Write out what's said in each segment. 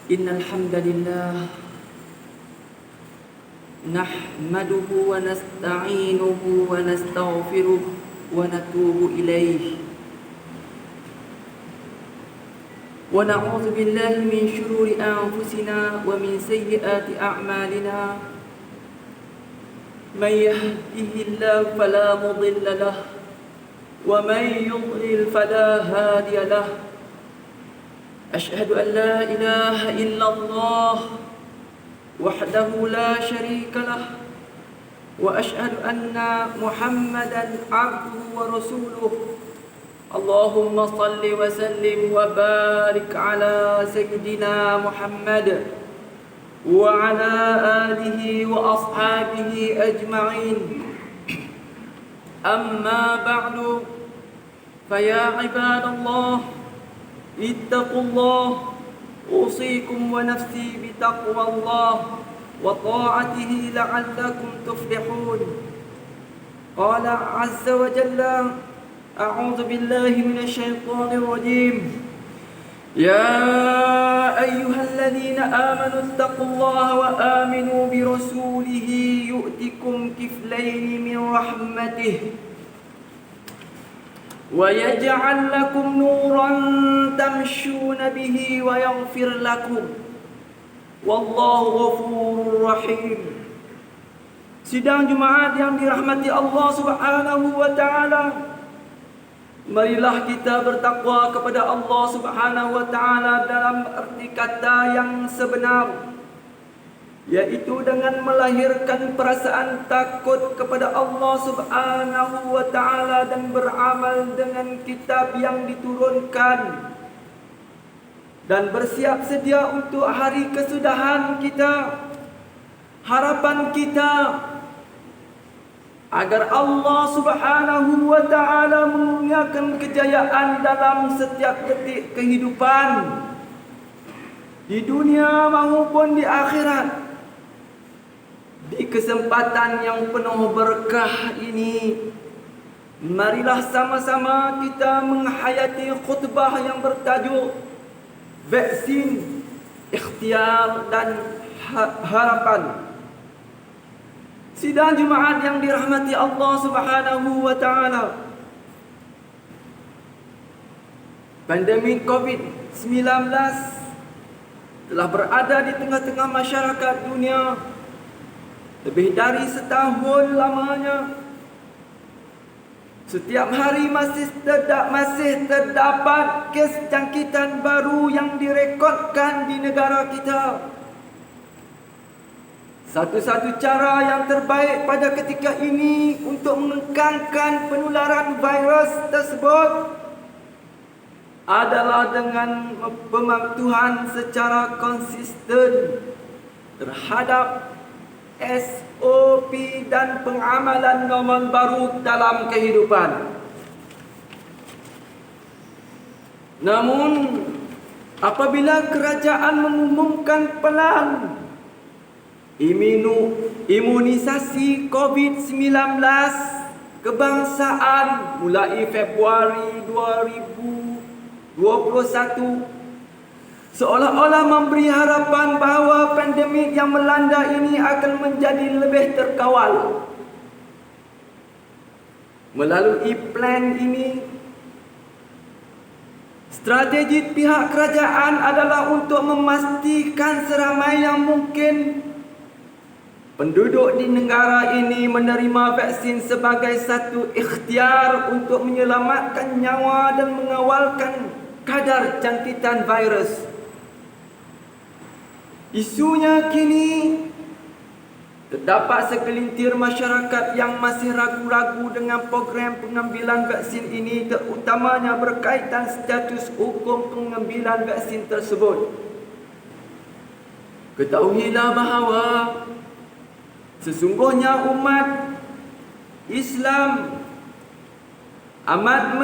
إن الحمد لله نحمده ونستعينه ونستغفره ونتوب إليه ونعوذ بالله من شرور أنفسنا ومن سيئات أعمالنا من يهده الله فلا مضل له ومن يضلل فلا هادي له أشهد أن لا إله إلا الله وحده لا شريك له وأشهد أن محمدا عبده ورسوله اللهم صل وسلم وبارك على سيدنا محمد وعلى آله وأصحابه أجمعين أما بعد فيا عباد الله اتقوا الله أوصيكم ونفسي بتقوى الله وطاعته لعلكم تفلحون قال عز وجل أعوذ بالله من الشيطان الرجيم يا أيها الذين آمنوا اتقوا الله وآمنوا برسوله يؤتكم كفلين من رحمته ويجعل لكم نورا تمشون به ويغفر لكم والله غفور رحيم. Sidang Jumaat yang dirahmati Allah Subhanahu wa taala, marilah kita bertakwa kepada Allah Subhanahu wa taala dalam arti kata yang sebenar, yaitu dengan melahirkan perasaan takut kepada Allah Subhanahu wa taala dan beramal dengan kitab yang diturunkan dan bersiap sedia untuk hari kesudahan kita. Harapan kita agar Allah Subhanahu wa taala mengaruniakan kejayaan dalam setiap detik kehidupan di dunia maupun di akhirat. Di kesempatan yang penuh berkah ini, marilah sama-sama kita menghayati khutbah yang bertajuk Vaksin, Ikhtiar dan Harapan. Sidang Jumaat yang dirahmati Allah Subhanahu wa taala, pandemik COVID-19 telah berada di tengah-tengah masyarakat dunia lebih dari setahun lamanya. Setiap hari masih terdapat kes jangkitan baru yang direkodkan di negara kita. Satu-satu cara yang terbaik pada ketika ini untuk mengekangkan penularan virus tersebut adalah dengan pematuhan secara konsisten terhadap SOP dan pengamalan normal baru dalam kehidupan. Namun, apabila kerajaan mengumumkan pelan imunisasi COVID-19 kebangsaan mulai Februari 2021, seolah-olah memberi harapan bahawa pandemik yang melanda ini akan menjadi lebih terkawal. Melalui plan ini, strategi pihak kerajaan adalah untuk memastikan seramai yang mungkin penduduk di negara ini menerima vaksin sebagai satu ikhtiar untuk menyelamatkan nyawa dan mengawalkan kadar jangkitan virus. Isunya kini terdapat segelintir masyarakat yang masih ragu-ragu dengan program pengambilan vaksin ini, terutamanya berkaitan status hukum pengambilan vaksin tersebut. Ketahuilah bahawa sesungguhnya umat Islam amat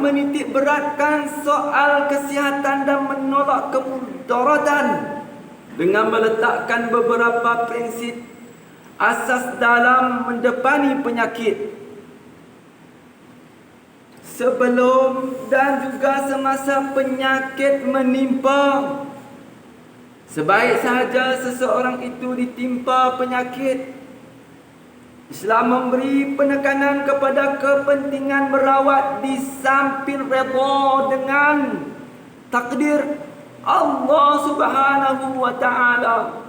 menitik beratkan soal kesihatan dan menolak kemudaratan dengan meletakkan beberapa prinsip asas dalam mendepani penyakit. sebelum dan juga semasa penyakit menimpa. Sebaik sahaja seseorang itu ditimpa penyakit, Islam memberi penekanan kepada kepentingan merawat di samping redha dengan takdir Allah Subhanahu wa taala.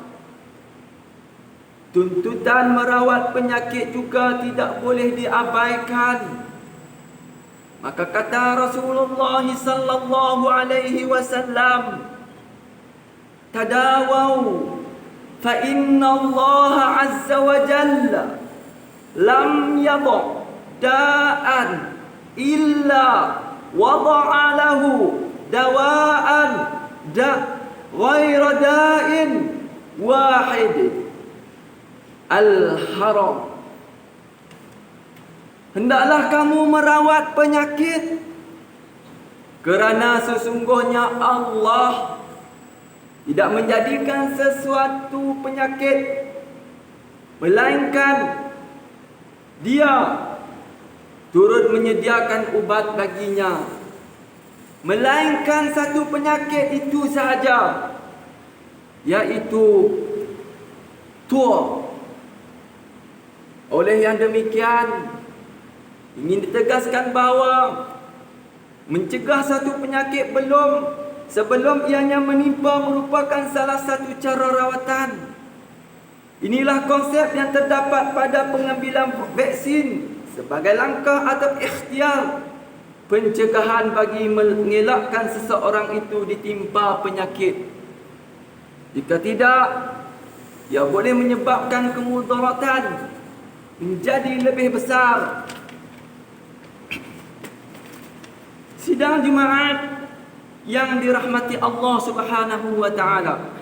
Tuntutan merawat penyakit juga tidak boleh diabaikan. Maka kata Rasulullah sallallahu alaihi wasallam, tadawau fa inna Allah azza wa jalla lam yadha da'an illa wada'a lahu dawa'an ghaira da'in wahid al-haram. Hendaklah kamu merawat penyakit, kerana sesungguhnya Allah tidak menjadikan sesuatu penyakit melainkan Dia turut menyediakan ubat baginya, melainkan satu penyakit itu sahaja, yaitu tua. Oleh yang demikian, ingin ditegaskan bahawa mencegah satu penyakit sebelum ianya menimpa merupakan salah satu cara rawatan. Inilah konsep yang terdapat pada pengambilan vaksin sebagai langkah atau ikhtiar pencegahan bagi mengelakkan seseorang itu ditimpa penyakit. Jika tidak, ia boleh menyebabkan kemudaratan menjadi lebih besar. Sidang Jumaat yang dirahmati Allah Subhanahu wa taala,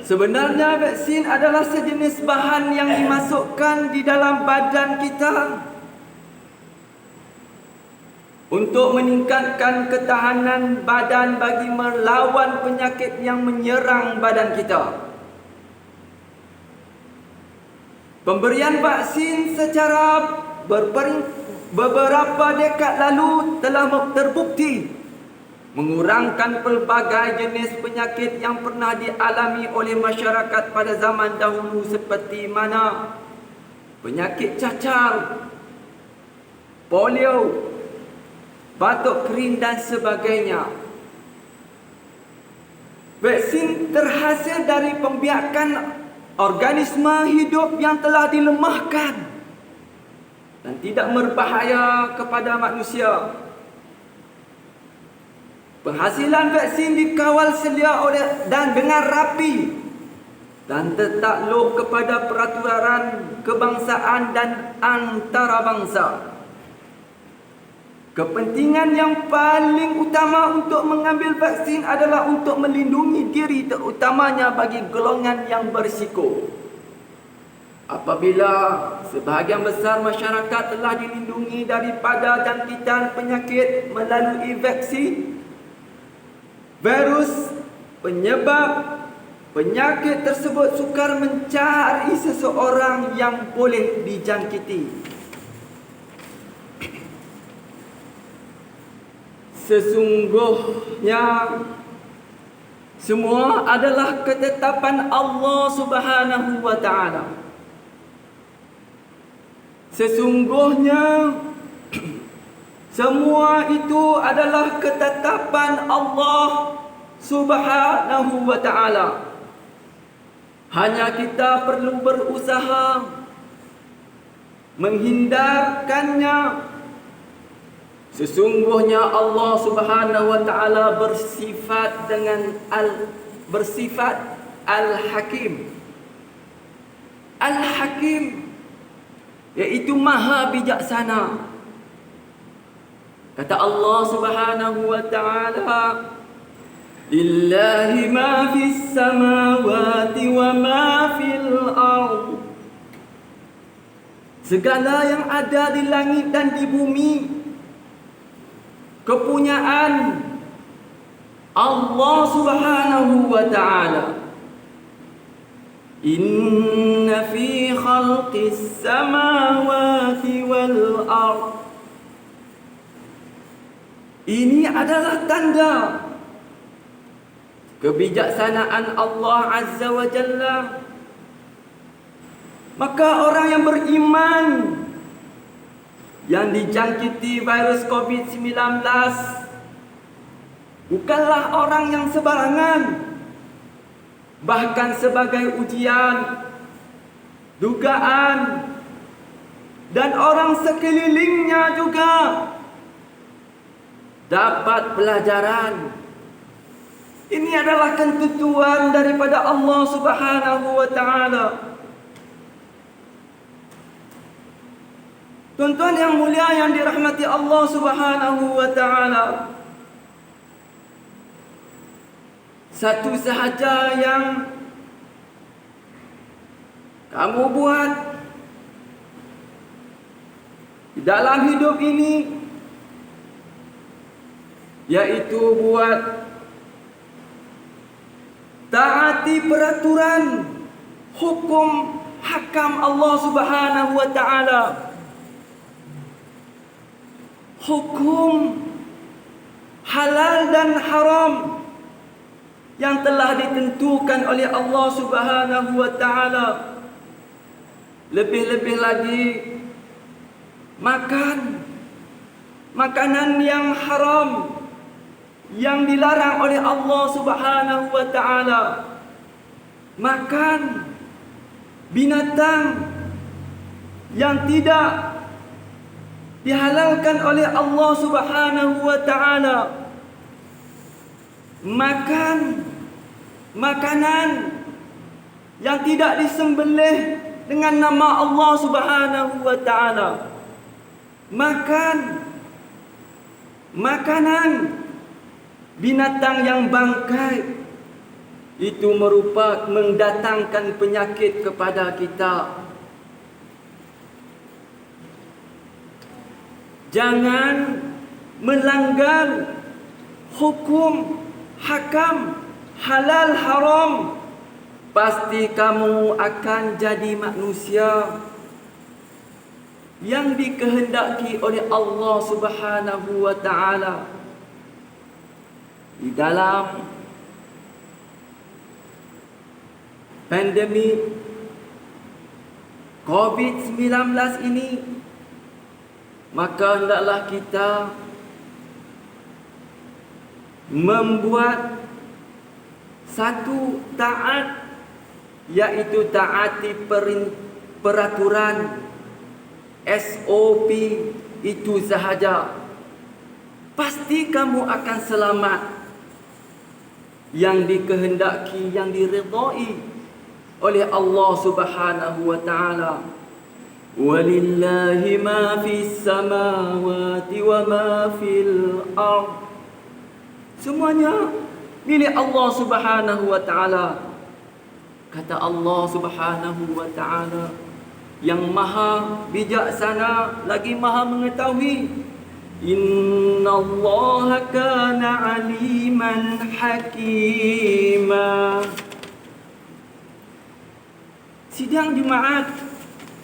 sebenarnya vaksin adalah sejenis bahan yang dimasukkan di dalam badan kita untuk meningkatkan ketahanan badan bagi melawan penyakit yang menyerang badan kita. Pemberian vaksin secara beberapa dekad lalu telah terbukti mengurangkan pelbagai jenis penyakit yang pernah dialami oleh masyarakat pada zaman dahulu, seperti mana penyakit cacar, polio, batuk kering dan sebagainya. Vaksin terhasil dari pembiakan organisme hidup yang telah dilemahkan dan tidak berbahaya kepada manusia. Penghasilan vaksin dikawal selia dan dengan rapi dan tertakluk kepada peraturan kebangsaan dan antarabangsa. Kepentingan yang paling utama untuk mengambil vaksin adalah untuk melindungi diri, terutamanya bagi golongan yang berisiko. Apabila sebahagian besar masyarakat telah dilindungi daripada jangkitan penyakit melalui vaksin, virus penyebab penyakit tersebut sukar mencari seseorang yang boleh dijangkiti. Sesungguhnya semua adalah ketetapan Allah Subhanahu wa taala. Sesungguhnya semua itu adalah ketetapan Allah Subhanahu wa taala. Hanya kita perlu berusaha menghindarkannya. Sesungguhnya Allah Subhanahu wa taala bersifat Al-Hakim. Al-Hakim yaitu Maha Bijaksana. Kata Allah Subhanahu wa taala, lillahi ma fis samawati wa ma fil ardh. Segala yang ada di langit dan di bumi kepunyaan Allah Subhanahu wa taala. Inna fi khalqis samawati wal ardh ard. Ini adalah tanda kebijaksanaan Allah Azza wa Jalla. Maka orang yang beriman yang dijangkiti virus COVID-19 bukanlah orang yang sembarangan, bahkan sebagai ujian, dugaan, dan orang sekelilingnya juga dapat pelajaran. Ini adalah ketentuan daripada Allah Subhanahu wa taala. Tuan-tuan yang mulia yang dirahmati Allah Subhanahu wa taala, satu sahaja yang kamu buat di dalam hidup ini, yaitu buat taati peraturan hukum hakam Allah Subhanahu wa taala. Hukum halal dan haram yang telah ditentukan oleh Allah Subhanahu wa taala. Lebih-lebih lagi makanan yang haram yang dilarang oleh Allah Subhanahu wa taala. Makan binatang yang tidak dihalalkan oleh Allah Subhanahu wa taala. Makan makanan yang tidak disembelih dengan nama Allah Subhanahu wa taala. Makan makanan binatang yang bangkai, itu merupakan mendatangkan penyakit kepada kita. Jangan melanggar hukum hakam halal haram, pasti kamu akan jadi manusia yang dikehendaki oleh Allah Subhanahu wa taala. Di dalam pandemi COVID-19 ini, maka hendaklah kita membuat satu taat, yaitu taati peraturan SOP itu sahaja. Pasti kamu akan selamat, yang dikehendaki, yang diridai oleh Allah Subhanahu wa taala. Walillahi ma fis samawati wa ma fil ard. Semuanya milik Allah Subhanahu wa taala. Kata Allah Subhanahu wa taala yang maha bijaksana lagi maha mengetahui, innallaha kana aliman hakima. Sidang Jumaat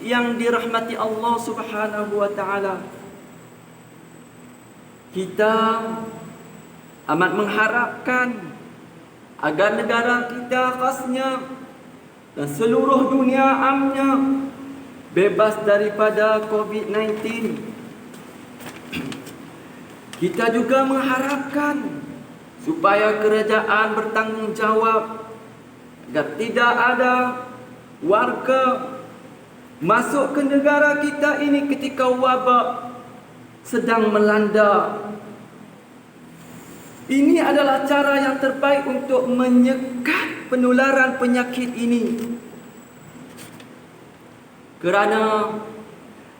yang dirahmati Allah Subhanahu wa taala, kita amat mengharapkan agar negara kita khasnya dan seluruh dunia amnya bebas daripada COVID-19. Kita juga mengharapkan supaya kerajaan bertanggungjawab agar tidak ada warga masuk ke negara kita ini ketika wabak sedang melanda. Ini adalah cara yang terbaik untuk menyekat penularan penyakit ini. Kerana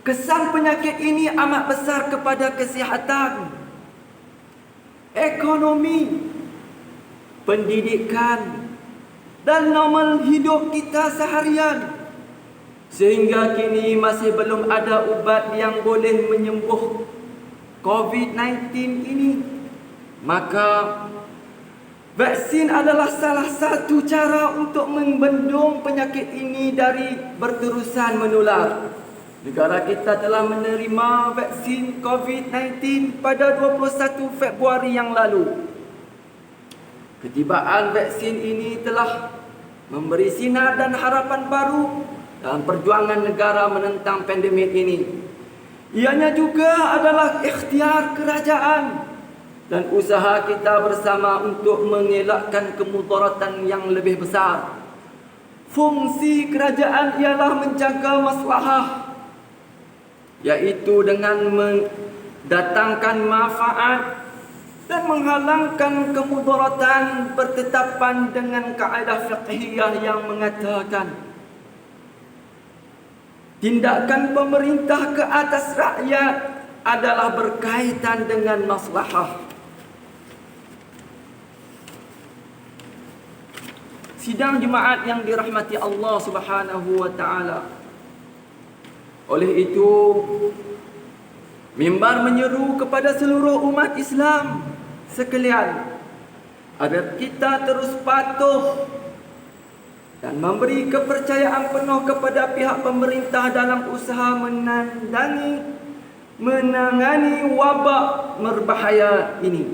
kesan penyakit ini amat besar kepada kesihatan, ekonomi, pendidikan, dan normal hidup kita seharian. Sehingga kini masih belum ada ubat yang boleh menyembuh COVID-19 ini. Maka vaksin adalah salah satu cara untuk membendung penyakit ini dari berterusan menular. Negara kita telah menerima vaksin COVID-19 pada 21 Februari yang lalu. Ketibaan vaksin ini telah memberi sinar dan harapan baru dalam perjuangan negara menentang pandemik ini. Ianya juga adalah ikhtiar kerajaan dan usaha kita bersama untuk mengelakkan kemudaratan yang lebih besar. Fungsi kerajaan ialah menjaga maslahah, iaitu dengan mendatangkan manfaat dan menghalangkan kemudaratan, bertetapan dengan kaedah fiqhiyah yang mengatakan tindakan pemerintah ke atas rakyat adalah berkaitan dengan maslahah. Sidang jemaat yang dirahmati Allah Subhanahu wa taala. Oleh itu, mimbar menyeru kepada seluruh umat Islam sekalian agar kita terus patuh dan memberi kepercayaan penuh kepada pihak pemerintah dalam usaha menangani wabak berbahaya ini.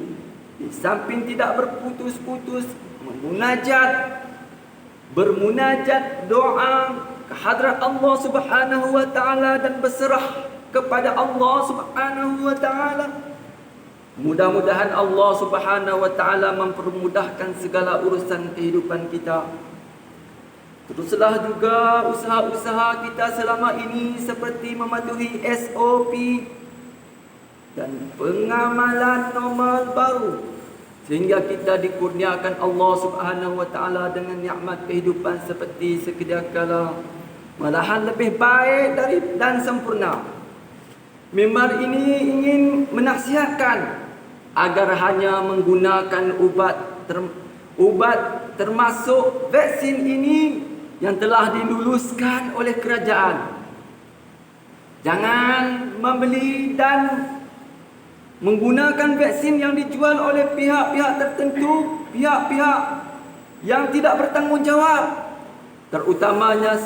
Di samping tidak berputus-putus bermunajat doa ke hadrat Allah Subhanahu wa taala dan berserah kepada Allah Subhanahu wa taala. Mudah-mudahan Allah Subhanahu wa taala mempermudahkan segala urusan kehidupan kita. Teruslah juga usaha-usaha kita selama ini seperti mematuhi SOP dan pengamalan normal baru, sehingga kita dikurniakan Allah Subhanahu wa taala dengan nikmat kehidupan seperti sekedia kala, malahan lebih baik dan sempurna. Mimbar ini ingin menasihatkan agar hanya menggunakan ubat termasuk vaksin ini yang telah diluluskan oleh kerajaan. Jangan membeli dan menggunakan vaksin yang dijual oleh pihak-pihak tertentu, pihak-pihak yang tidak bertanggungjawab, terutamanya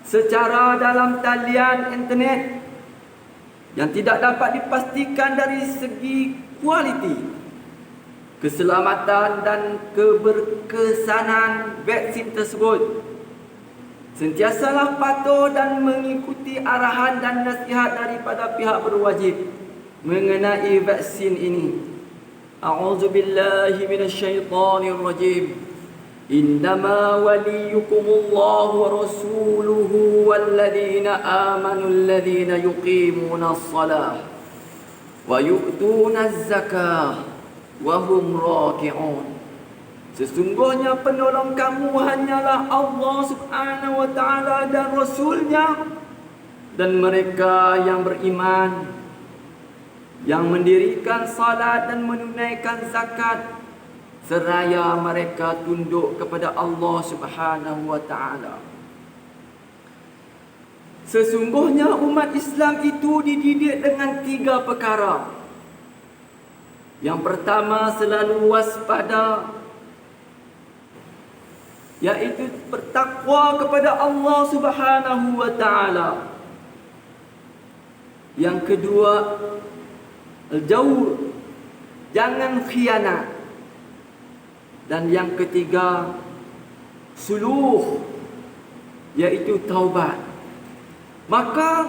secara dalam talian internet yang tidak dapat dipastikan dari segi kualiti, keselamatan dan keberkesanan vaksin tersebut. Sentiasalah patuh dan mengikuti arahan dan nasihat daripada pihak berwajib mengenai vaksin ini. A'udzubillahi minasyaitonirrajim. Innama waliyukumullahu wa rasuluhu walladzina amanu alladzina yuqimuna as-salah wa yu'tuna az-zakah wa hum raki'un. Sesungguhnya penolong kamu hanyalah Allah Subhanahu wa taala dan Rasulnya, dan mereka yang beriman, yang mendirikan salat dan menunaikan zakat, seraya mereka tunduk kepada Allah Subhanahu wa taala. Sesungguhnya umat Islam itu dididik dengan 3 perkara. Yang pertama, selalu waspada, iaitu bertakwa kepada Allah Subhanahu wa taala. Yang kedua, al-jawr, jangan khianat. Dan yang ketiga, suluh, iaitu taubat. Maka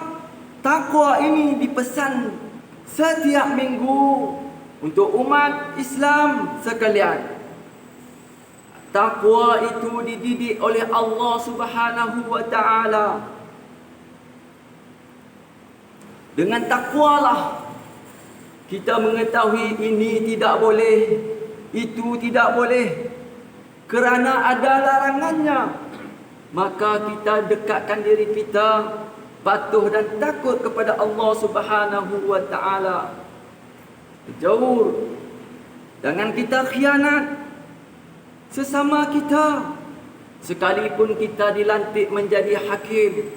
takwa ini dipesan setiap minggu untuk umat Islam sekalian. Takwa itu dididik oleh Allah Subhanahu wa taala. Dengan takwalah kita mengetahui ini tidak boleh, itu tidak boleh, kerana ada larangannya. Maka kita dekatkan diri kita, patuh dan takut kepada Allah Subhanahu wa taala. Jauh, jangan kita khianat sesama kita, sekalipun kita dilantik menjadi hakim.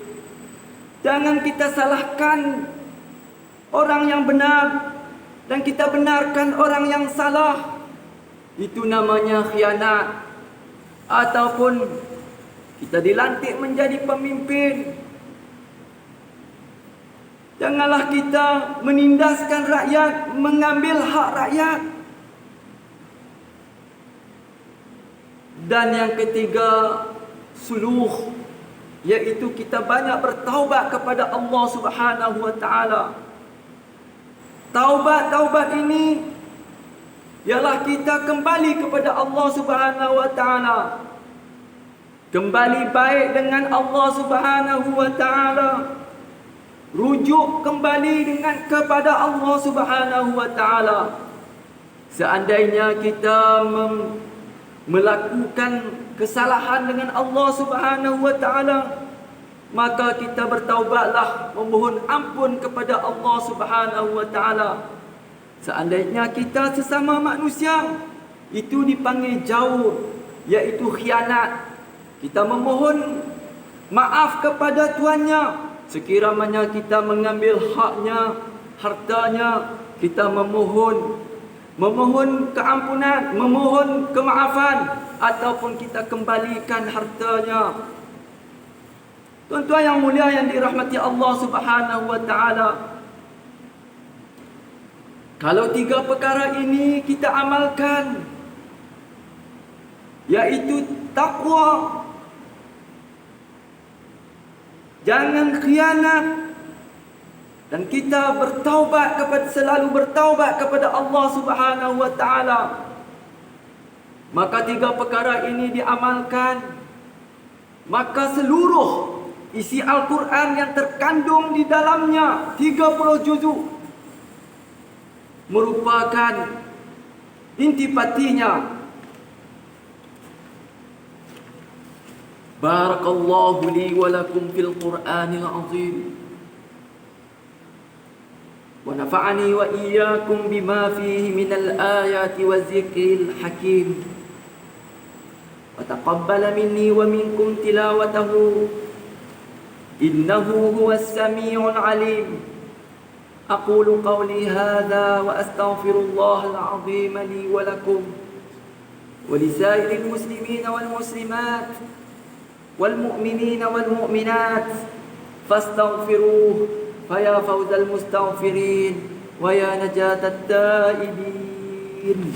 Jangan kita salahkan orang yang benar dan kita benarkan orang yang salah. Itu namanya khianat. Ataupun kita dilantik menjadi pemimpin, Janganlah kita menindaskan rakyat, mengambil hak rakyat. Dan yang ketiga, suluh, iaitu kita banyak bertaubat kepada Allah Subhanahu wa taala. Taubat ini ialah kita kembali kepada Allah Subhanahu wa taala. Kembali baik dengan Allah Subhanahu wa taala. Rujuk kembali kepada Allah Subhanahu wa taala. Seandainya kita melakukan kesalahan dengan Allah Subhanahu wa taala, maka kita bertaubatlah, memohon ampun kepada Allah Subhanahu wa taala. Seandainya kita sesama manusia, itu dipanggil jauh, iaitu khianat. Kita memohon maaf kepada tuannya. Sekiranya kita mengambil haknya, hartanya, kita memohon keampunan, memohon kemaafan, ataupun kita kembalikan hartanya. Tuan-tuan yang mulia yang dirahmati Allah Subhanahu wa taala, kalau tiga perkara ini kita amalkan, iaitu takwa, jangan khianat, dan kita selalu bertaubat kepada Allah Subhanahu wa taala, maka tiga perkara ini diamalkan, maka seluruh isi Al-Quran yang terkandung di dalamnya 30 juzuk merupakan intipatinya. Barakallahu li wa lakum fil Qur'anil azim, wa nafa'ani wa iyyakum bima fihi minal ayati wa zikril hakim, wa taqabbala minni wa minkum tilawatahu innahu huwas sami'ul alim. Aqulu qawli hadha wa astaghfirullahal azim li wa lakum wa lisairil muslimina wal muslimat wal mu'minina wal mu'minat fastaghfiruhu faya fawzal mustaghfirin wa ya najatat taibin.